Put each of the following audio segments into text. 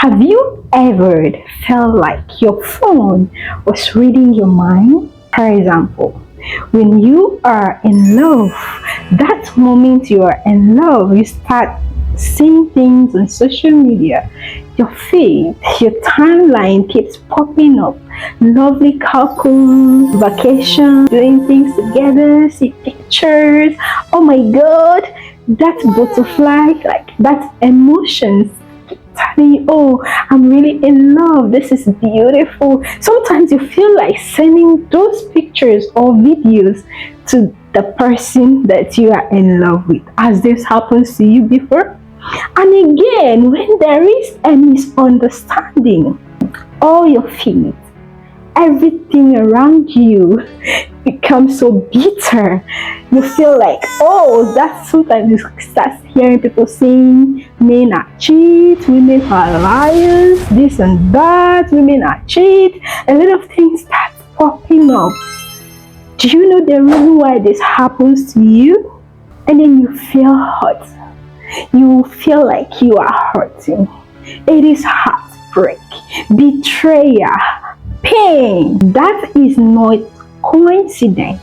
Have you ever felt like your phone was reading your mind? For example, when you are in love, that moment you are in love, you start seeing things on social media. Your feed, your timeline keeps popping up. Lovely couples, vacations, doing things together, see pictures. Oh my god, that butterfly, like that emotions telling you, oh, I'm really in love. This is beautiful. Sometimes you feel like sending those pictures or videos to the person that you are in love with. Has this happened to you before? And again, when there is a misunderstanding, all your feet, everything around you becomes so bitter. You feel like, oh, that's sometimes you start hearing people saying men are cheat, women are liars, this and that, women are cheat. A lot of things start popping up. Do you know the reason why this happens to you? And then you feel hurt. You feel like you are hurting. It is heartbreak, betrayal, pain. That is not coincidence.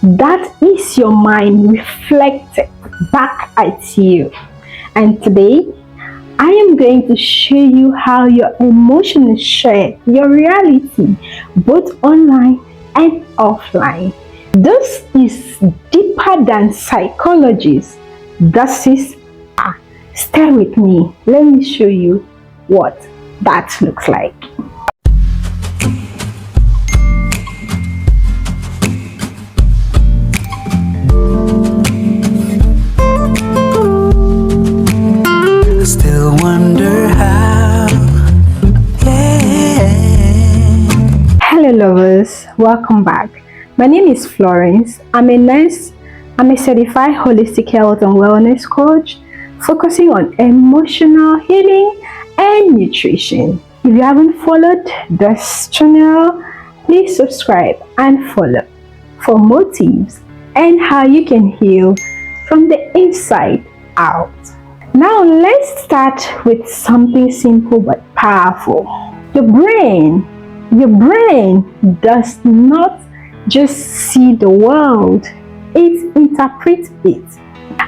That is your mind reflected back at you. And today, I am going to show you how your emotions share your reality, both online and offline. This is deeper than psychologists. This is stay with me. Let me show you what that looks like. I still wonder how. Yeah. Hello lovers, welcome back. My name is Florence. I'm a nurse. I'm a certified holistic health and wellness coach focusing on emotional healing and nutrition. If you haven't followed this channel, please subscribe and follow for more tips and how you can heal from the inside out. Now let's start with something simple but powerful. Your brain does not just see the world, it interprets it.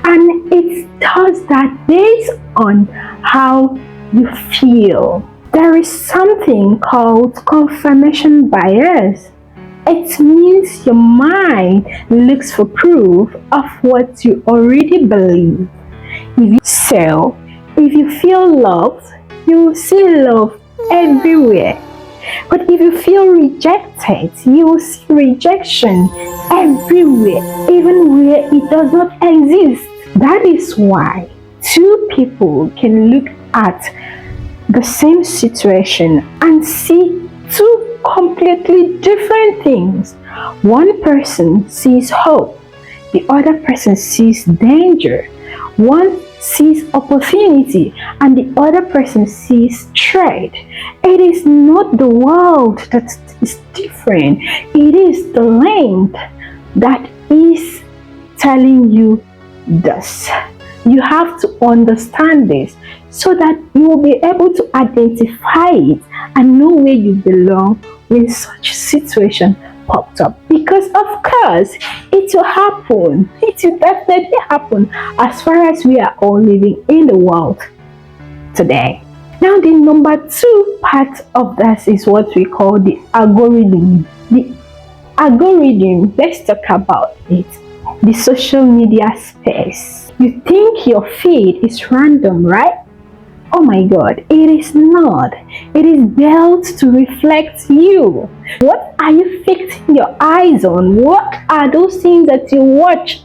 And it does that based on how you feel. There is something called confirmation bias. It means your mind looks for proof of what you already believe. If you feel loved, you will see love everywhere. But if you feel rejected, you will see rejection everywhere, even where it does not exist. That is why two people can look at the same situation and see two completely different things. One person sees hope, the other person sees danger. One sees opportunity and the other person sees threat. It is not the world that is different. It is the lens that is telling you this. You have to understand this so that you will be able to identify it and know where you belong when such situation popped up. Because of course, it will happen. It will definitely happen as far as we are all living in the world today. Now, the number two part of this is what we call the algorithm. The algorithm, let's talk about it. The social media space. You think your feed is random, right? Oh my god, it is not. It is built to reflect you. What are you fixing your eyes on? What are those things that you watch,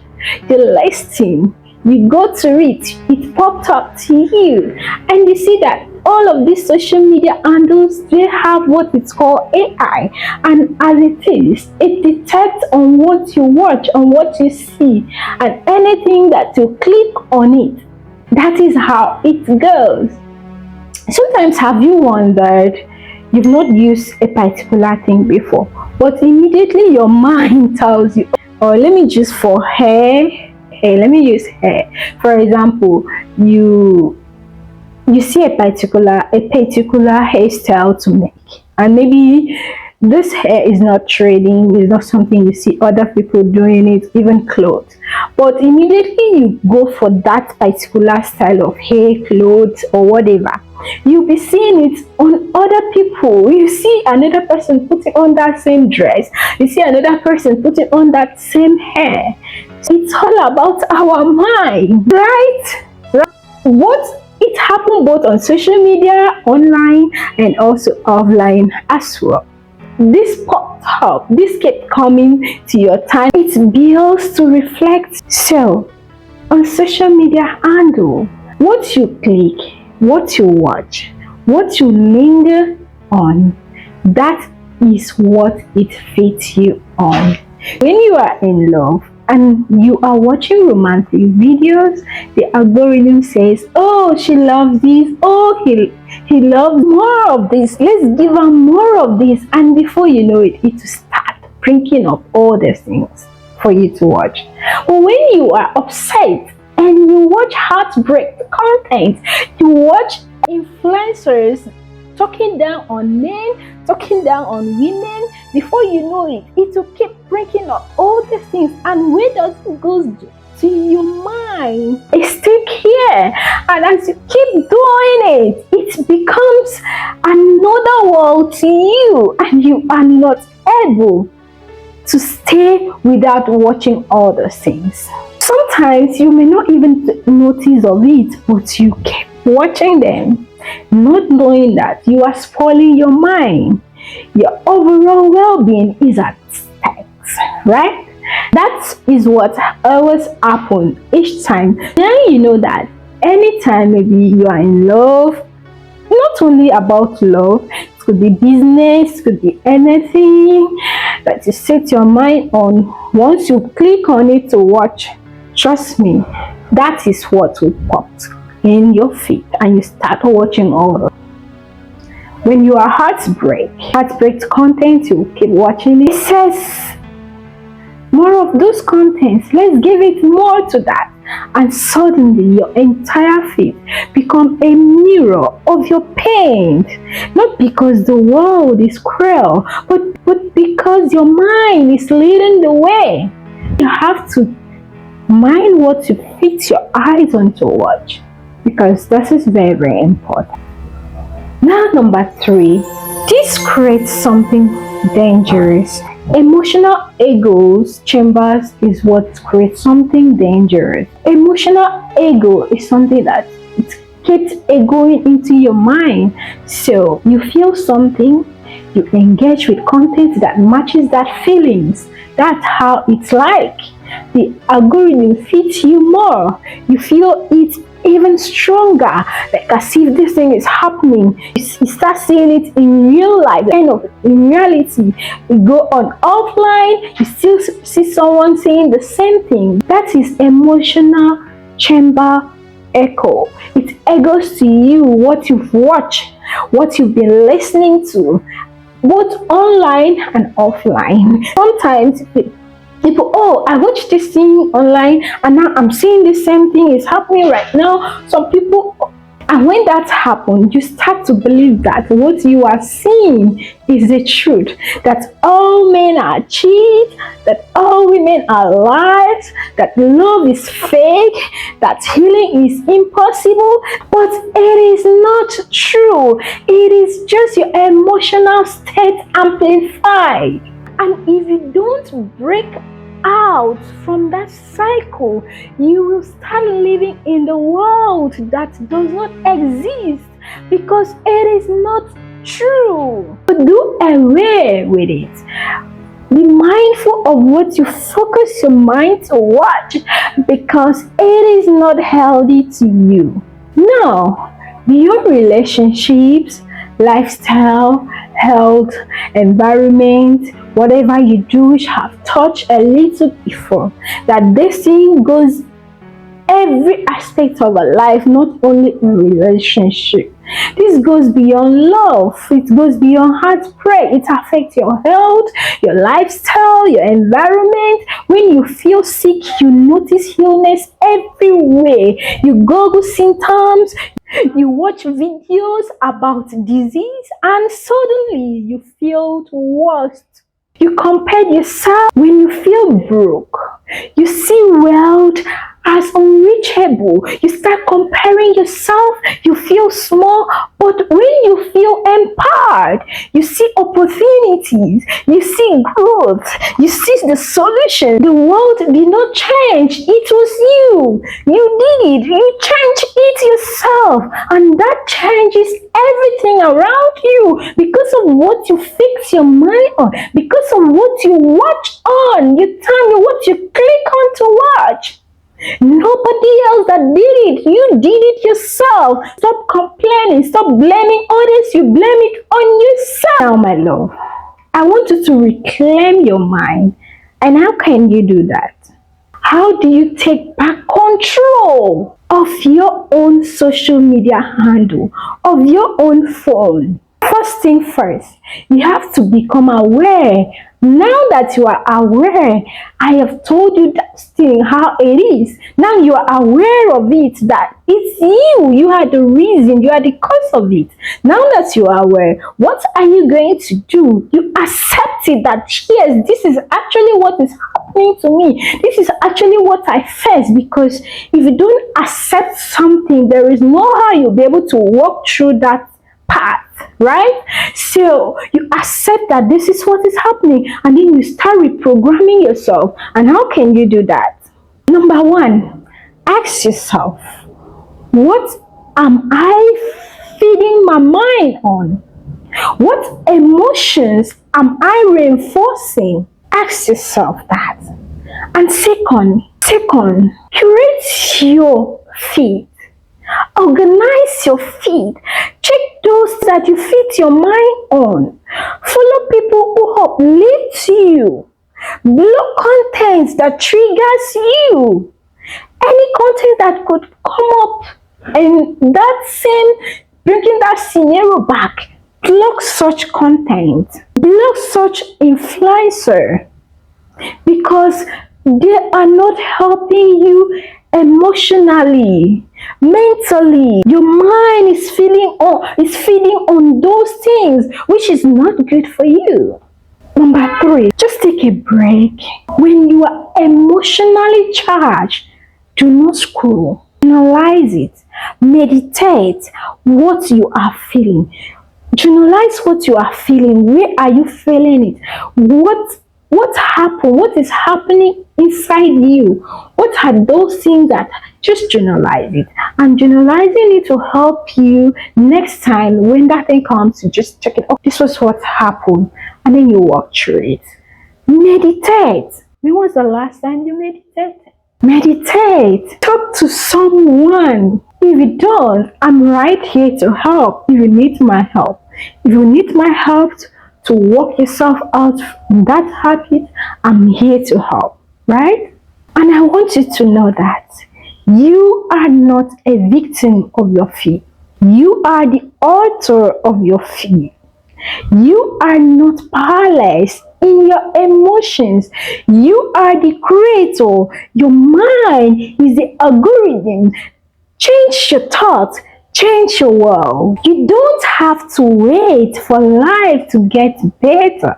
you listen, you go to it popped up to you, and you see that all of these social media handles, they have what it's called AI, and as it is, it detects on what you watch, on what you see, and anything that you click on it. That is how it goes. Sometimes have you wondered, you've not used a particular thing before, but immediately your mind tells you, oh, let me just for hair, let me use hair. For example, you you see a particular hairstyle to make, and maybe this hair is not trending, is not something you see other people doing it, even clothes, but immediately you go for that particular style of hair, clothes, or whatever, you'll be seeing it on other people. You see another person putting on that same dress, you see another person putting on that same hair. It's all about our mind, right? What it happened both on social media, online, and also offline as well. This popped up, this kept coming to your time. It builds to reflect. So, on social media handle, what you click, what you watch, what you linger on, that is what it fits you on. When you are in love and you are watching romantic videos, the algorithm says, oh, she loves this, oh, he loves more of this, let's give her more of this. And before you know it, it will start bringing up all these things for you to watch. But when you are upset and you watch heartbreak content, you watch influencers talking down on men, talking down on women, before you know it, it will keep breaking up all these things. And where does it go to your mind? It's still here. And as you keep doing it, it becomes another world to you, and you are not able to stay without watching all those things. Sometimes you may not even notice of it, but you keep watching them, not knowing that you are spoiling your mind. Your overall well-being is at stake, right? That is what always happens each time. Now you know that anytime maybe you are in love, not only about love, it could be business, it could be anything that you set your mind on. Once you click on it to watch, trust me, that is what will pop in your feed, and you start watching all of it. When you are heartbreak content, you keep watching it. Says more of those contents, let's give it more to that, and suddenly your entire feed become a mirror of your pain. Not because the world is cruel, but because your mind is leading the way. You have to mind what you fix your eyes on to watch, because this is very, very important. Now, number 3, this creates something dangerous. Emotional ego's chambers is what creates something dangerous. Emotional ego is something that it keeps echoing into your mind. So you feel something, you engage with content that matches that feelings. That's how it's like. The algorithm fits you more. You feel it even stronger, like as if this thing is happening. You start seeing it in real life, kind of in reality. You go on offline, you still see someone saying the same thing. That is emotional chamber echo. It echoes to you what you've watched, what you've been listening to, both online and offline. Sometimes people, oh, I watched this thing online and now I'm seeing the same thing is happening right now. Some people, and when that happens, you start to believe that what you are seeing is the truth, that all men are cheats, that all women are lies, that love is fake, that healing is impossible. But it is not true. It is just your emotional state amplified. And if you don't break out from that cycle, you will start living in the world that does not exist, because it is not true. Do away with it. Be mindful of what you focus your mind to watch, because it is not healthy to you. Now, beyond relationships, lifestyle, health, environment, whatever you do, which have touched a little before, that this thing goes every aspect of our life, not only in relationship. This goes beyond love. It goes beyond heartbreak. It affects your health, your lifestyle, your environment. When you feel sick, you notice illness everywhere. You Google symptoms, You watch videos about disease and suddenly you feel worse. You compare yourself when you feel broke. You see wealth as unreachable. You start comparing yourself. You feel small, but when you feel empowered, you see opportunities. You see growth. You see the solution. The world did not change. It was you. You did. You changed it yourself, and that changes everything around you because of what you fix your mind on, because of what you watch on, what you click on to watch. Nobody else that did it. You did it yourself. Stop complaining. Stop blaming others. You blame it on yourself. Now, my love, I want you to reclaim your mind. And how can you do that? How do you take back control of your own social media handle, of your own phone? First thing first, you have to become aware. Now that you are aware, I have told you that thing how it is. Now you are aware of it, that it's you. You are the reason, you are the cause of it. Now that you are aware, what are you going to do? You accept it that yes, this is actually what is happening to me. This is actually what I face, because if you don't accept something, there is no how you'll be able to walk through that path, right? So you accept that this is what is happening, and then you start reprogramming yourself. And how can you do that? Number one, ask yourself, what am I feeding my mind on? What emotions am I reinforcing? Ask yourself that. And second, curate your feed. Organize your feed. Check those that you feed your mind on. Follow people who uplift you. Block content that triggers you. Any content that could come up and that same, bringing that scenario back. Block such content. Block such influencer, because they are not helping you emotionally, mentally. Your mind is feeding on those things, which is not good for you. Number three, just take a break. When you are emotionally charged, do not scroll. Analyze it. Meditate what you are feeling. Journalize what you are feeling. Where are you feeling it? What happened? What is happening inside you? What are those things that just journalize it? And journalizing it will help you next time when that thing comes, you just check it. Oh, this was what happened. And then you walk through it. Meditate. When was the last time you meditated? Meditate. Talk to someone. If you don't, I'm right here to help. If you need my help. If you need my help to work yourself out from that habit, I'm here to help, right? And I want you to know that you are not a victim of your fear. You are the author of your fear. You are not powerless in your emotions. You are the creator. Your mind is the algorithm. Change your thoughts. Change your world. You don't have to wait for life to get better.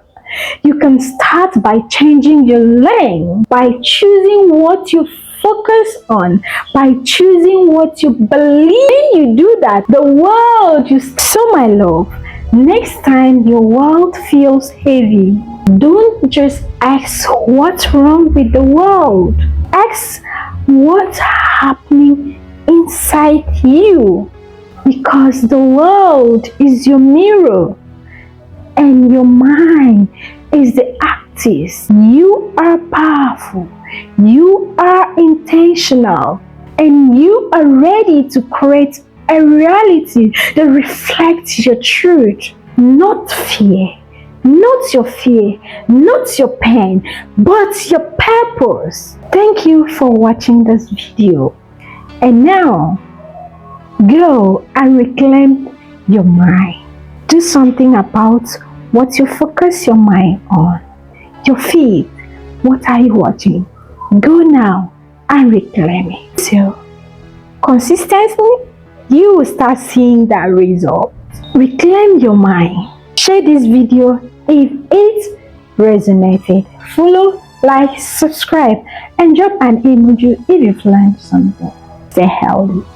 You can start by changing your lane, by choosing what you focus on, by choosing what you believe. When you do that, the world you so my love. Next time your world feels heavy, don't just ask what's wrong with the world. Ask what's happening inside you. Because the world is your mirror and your mind is the artist. You are powerful, you are intentional, and you are ready to create a reality that reflects your truth, not fear, not your fear, not your pain, but your purpose. Thank you for watching this video. And now, go and reclaim your mind. Do something about what you focus your mind on. Your feed. What are you watching? Go now and reclaim it. So, consistency you will start seeing that result. Reclaim your mind. Share this video if it resonated. Follow, like, subscribe, and drop an emoji if you've learned something. Stay healthy.